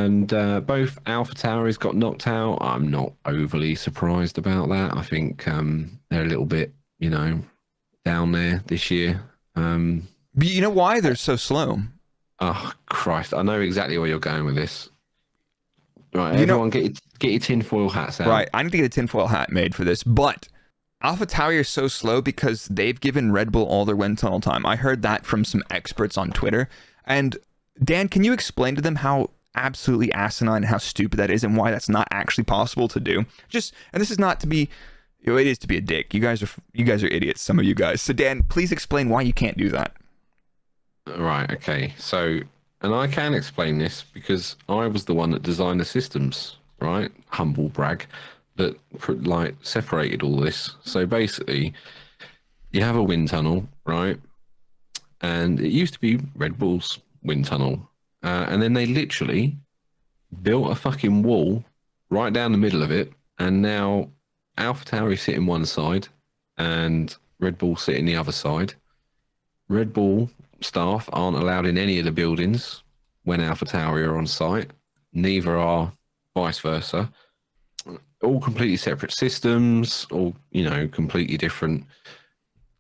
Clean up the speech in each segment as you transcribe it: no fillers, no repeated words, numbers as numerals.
and both Alpha Tauris got knocked out. I'm not overly surprised about that. I think they're a little bit, down there this year. But you know why they're so slow? Oh Christ! I know exactly where you're going with this. Right, You know, everyone, get your tinfoil hats out. right? I need to get a tinfoil hat made for this, but Alpha Tauri are so slow because they've given Red Bull all their wind tunnel time. I heard that from some experts on Twitter. And Dan, can you explain to them how absolutely asinine and how stupid that is, and why that's not actually possible to do? And this is not to be, it is to be a dick. You guys are idiots, some of you guys. So Dan, please explain why you can't do that. Right. Okay. So, and I can explain this because I was the one that designed the systems. Right. Humble brag. That separated all this. So basically, you have a wind tunnel, right? And it used to be Red Bull's wind tunnel, and then they literally built a fucking wall right down the middle of it, and now Alpha Tauri sit in one side, and Red Bull sit in the other side. Red Bull staff aren't allowed in any of the buildings when Alpha Tauri are on site. Neither are vice versa. All completely separate systems, all completely different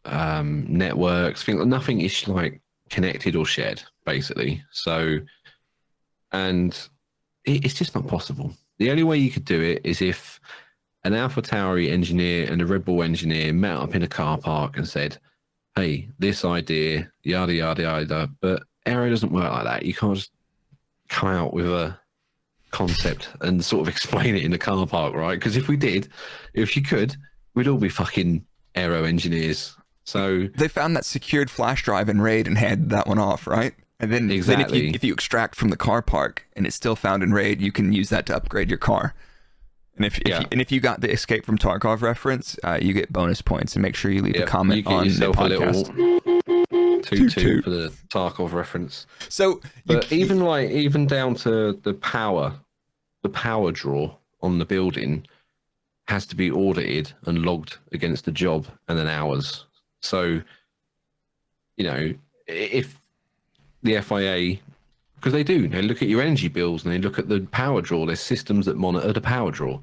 networks. Nothing is like connected or shared, basically. So, and it's just not possible. The only way you could do it is if an Alpha Tauri engineer and a Red Bull engineer met up in a car park and said, "Hey, this idea, yada yada yada." But aero doesn't work like that. You can't just come out with a concept and sort of explain it in the car park, right? Because if you could, we'd all be fucking aero engineers. So they found that secured flash drive in RAID and handed that one off, right? And then, exactly. Then if you extract from the car park and it's still found in RAID, you can use that to upgrade your car. And if you got the Escape from Tarkov reference, you get bonus points. And make sure you leave a comment on the podcast. A little toot for the Tarkov reference. So, even down to the power draw on the building has to be audited and logged against the job and then hours. So, if the FIA, because they look at your energy bills and they look at the power draw. There's systems that monitor the power draw.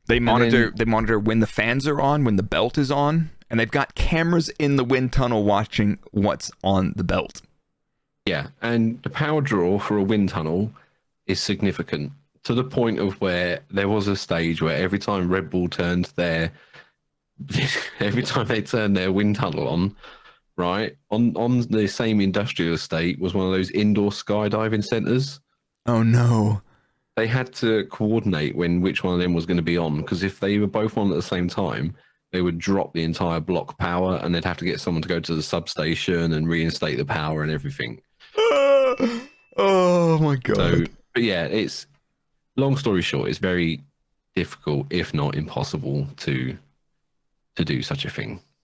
They monitor when the fans are on, when the belt is on, and they've got cameras in the wind tunnel watching what's on the belt. Yeah, and the power draw for a wind tunnel is significant to the point of where there was a stage where every time Red Bull every time they turned their wind tunnel on, right, on the same industrial estate was one of those indoor skydiving centers. Oh no. They had to coordinate which one of them was going to be on, because if they were both on at the same time, they would drop the entire block power and they'd have to get someone to go to the substation and reinstate the power and everything. Oh my god. So, but yeah, it's long story short, it's very difficult, if not impossible, to do such a thing.